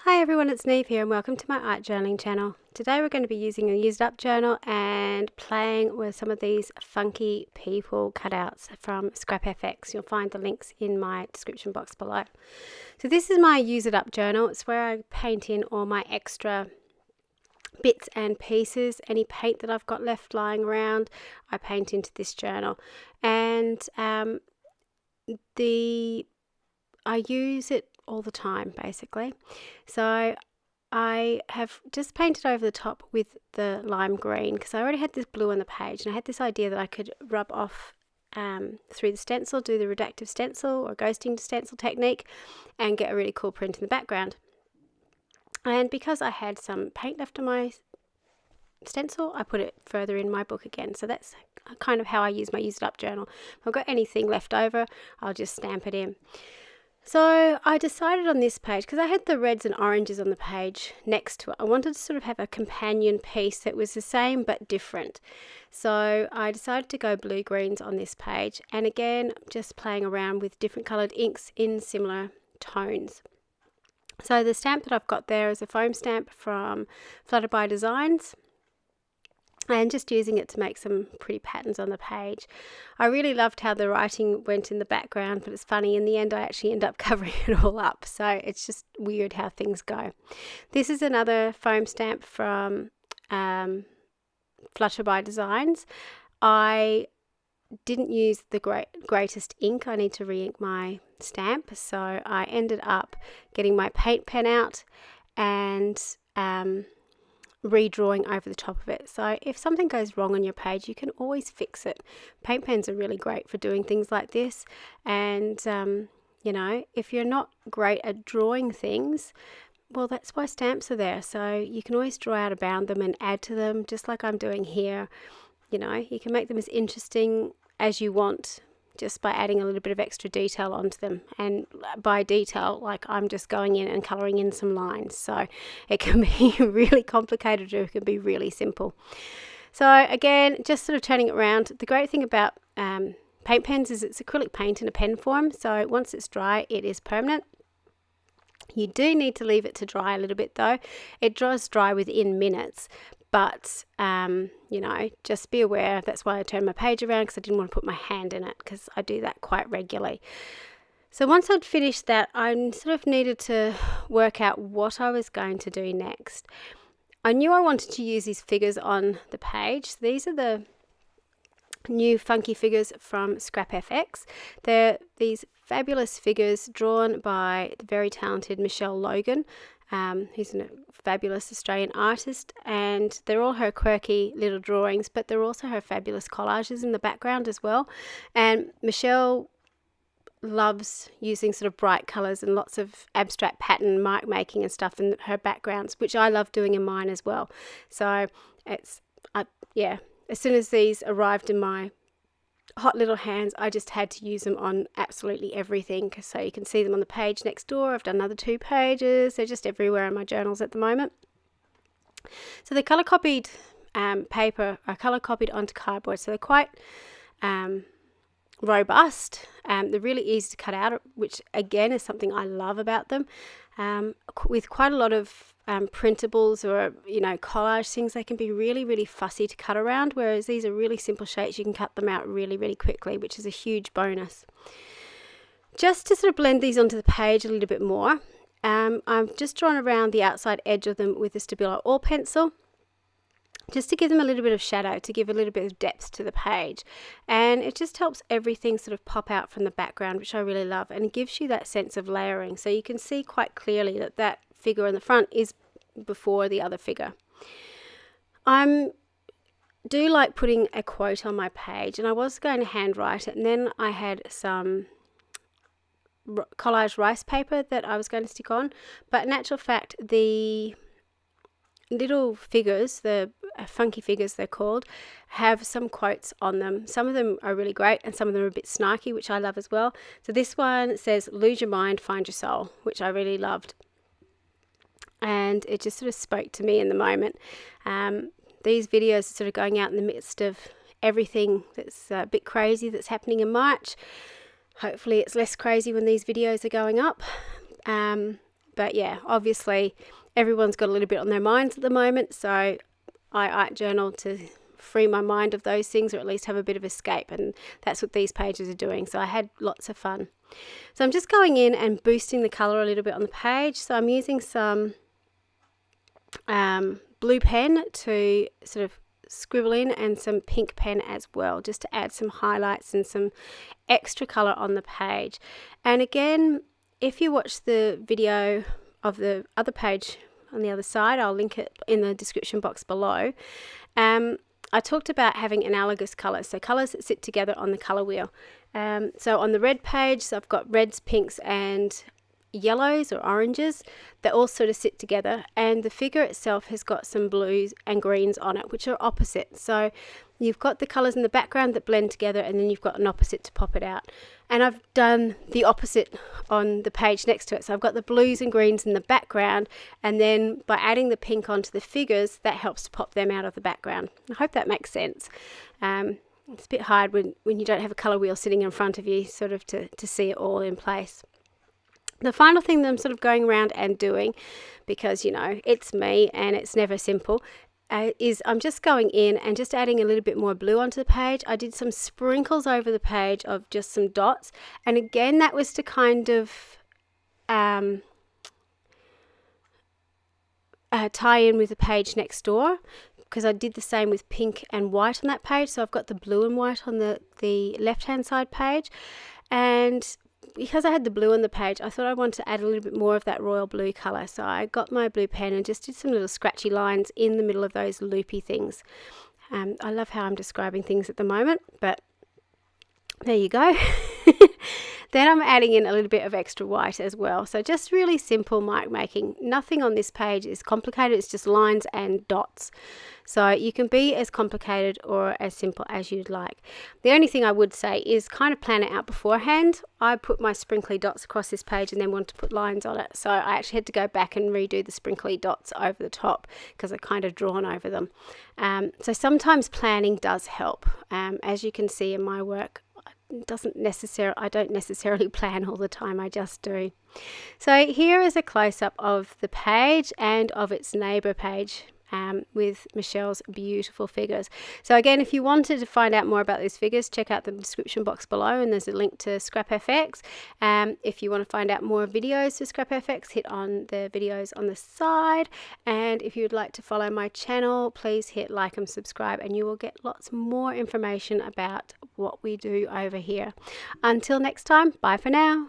Hi everyone, it's Neve here and welcome to my art journaling channel. Today we're going to be using a used up journal and playing with some of these funky people cutouts from ScrapFX. You'll find the links in my description box below. So this is my use it up journal. It's where I paint in all my extra bits and pieces. Any paint that I've got left lying around, I paint into this journal. And I use it all the time basically. So I have just painted over the top with the lime green because I already had this blue on the page, and I had this idea that I could rub off through the stencil, do the redactive stencil or ghosting stencil technique and get a really cool print in the background. And because I had some paint left on my stencil, I put it further in my book again. So that's kind of how I use my use it up journal. If I've got anything left over, I'll just stamp it in. So I decided on this page, because I had the reds and oranges on the page next to it, I wanted to sort of have a companion piece that was the same but different. So I decided to go blue greens on this page, and again just playing around with different coloured inks in similar tones. So the stamp that I've got there is a foam stamp from Flutterby Designs, and just using it to make some pretty patterns on the page. I really loved how the writing went in the background, but it's funny, in the end I actually end up covering it all up, so it's just weird how things go. This is another foam stamp from Flutterby Designs. I didn't use the greatest ink. I need to re-ink my stamp, so I ended up getting my paint pen out and redrawing over the top of it. So if something goes wrong on your page, you can always fix it. Paint pens are really great for doing things like this, and you know, if you're not great at drawing things, well, that's why stamps are there. So you can always draw out around them and add to them, just like I'm doing here. You know, you can make them as interesting as you want just by adding a little bit of extra detail onto them. And by detail, like I'm just going in and colouring in some lines. So it can be really complicated or it can be really simple. So again, just sort of turning it around. The great thing about paint pens is it's acrylic paint in a pen form. So once it's dry, it is permanent. You do need to leave it to dry a little bit though. It does dry within minutes. But, you know, just be aware. That's why I turned my page around, because I didn't want to put my hand in it, because I do that quite regularly. So once I'd finished that, I sort of needed to work out what I was going to do next. I knew I wanted to use these figures on the page. These are the new funky figures from ScrapFX. They're these fabulous figures drawn by the very talented Michelle Logan. Who's a fabulous Australian artist, and they're all her quirky little drawings, but they're also her fabulous collages in the background as well. And Michelle loves using sort of bright colours and lots of abstract pattern mark making and stuff in her backgrounds, which I love doing in mine as well. So it's yeah, as soon as these arrived in my hot little hands, I just had to use them on absolutely everything. So you can see them on the page next door. I've done another 2 pages. They're just everywhere in my journals at the moment. So the colour copied paper are colour copied onto cardboard, so they're quite robust. They're really easy to cut out, which again is something I love about them. With quite a lot of printables or, you know, collage things, they can be really fussy to cut around, whereas these are really simple shapes. You can cut them out really quickly, which is a huge bonus. Just to sort of blend these onto the page a little bit more, I've just drawn around the outside edge of them with a Stabilo All pencil, just to give them a little bit of shadow, to give a little bit of depth to the page. And it just helps everything sort of pop out from the background, which I really love, and it gives you that sense of layering. So you can see quite clearly that that figure in the front is before the other figure. I do like putting a quote on my page, and I was going to handwrite it, and then I had some collage rice paper that I was going to stick on, but in actual fact the little figures, the funky figures they're called, have some quotes on them. Some of them are really great and some of them are a bit snarky, which I love as well. So this one says, "Lose your mind, find your soul," which I really loved, and it just sort of spoke to me in the moment. These videos are sort of going out in the midst of everything that's a bit crazy that's happening in March. Hopefully it's less crazy when these videos are going up. But yeah, obviously everyone's got a little bit on their minds at the moment, so I art journal to free my mind of those things, or at least have a bit of escape, and that's what these pages are doing. So I had lots of fun. So I'm just going in and boosting the color a little bit on the page. So I'm using some blue pen to sort of scribble in, and some pink pen as well, just to add some highlights and some extra color on the page. And again, if you watch the video of the other page on the other side, I'll link it in the description box below. I talked about having analogous colors, so colors that sit together on the color wheel. So on the red page, so I've got reds, pinks, and yellows or oranges that all sort of sit together, and the figure itself has got some blues and greens on it, which are opposite. So you've got the colors in the background that blend together, and then you've got an opposite to pop it out. And I've done the opposite on the page next to it. So I've got the blues and greens in the background, and then by adding the pink onto the figures, that helps to pop them out of the background. I hope that makes sense. It's a bit hard when you don't have a color wheel sitting in front of you, sort of to see it all in place. The final thing that I'm sort of going around and doing, because, you know, it's me and it's never simple, is I'm just going in and just adding a little bit more blue onto the page. I did some sprinkles over the page of just some dots. And again, that was to kind of tie in with the page next door, because I did the same with pink and white on that page. So I've got the blue and white on the left-hand side page. And because I had the blue on the page, I thought I wanted to add a little bit more of that royal blue colour. So I got my blue pen and just did some little scratchy lines in the middle of those loopy things. I love how I'm describing things at the moment, but there you go. Then I'm adding in a little bit of extra white as well. So just really simple mark making. Nothing on this page is complicated. It's just lines and dots. So you can be as complicated or as simple as you'd like. The only thing I would say is kind of plan it out beforehand. I put my sprinkly dots across this page and then wanted to put lines on it. So I actually had to go back and redo the sprinkly dots over the top because I've kind of drawn over them. So sometimes planning does help. As you can see in my work, I don't necessarily plan all the time, I just do. So here is a close-up of the page and of its neighbour page with Michelle's beautiful figures. So again, if you wanted to find out more about these figures, check out the description box below, and there's a link to ScrapFX. If you want to find out more videos for ScrapFX, hit on the videos on the side, and if you would like to follow my channel, please hit like and subscribe, and you will get lots more information about what we do over here. Until next time, bye for now.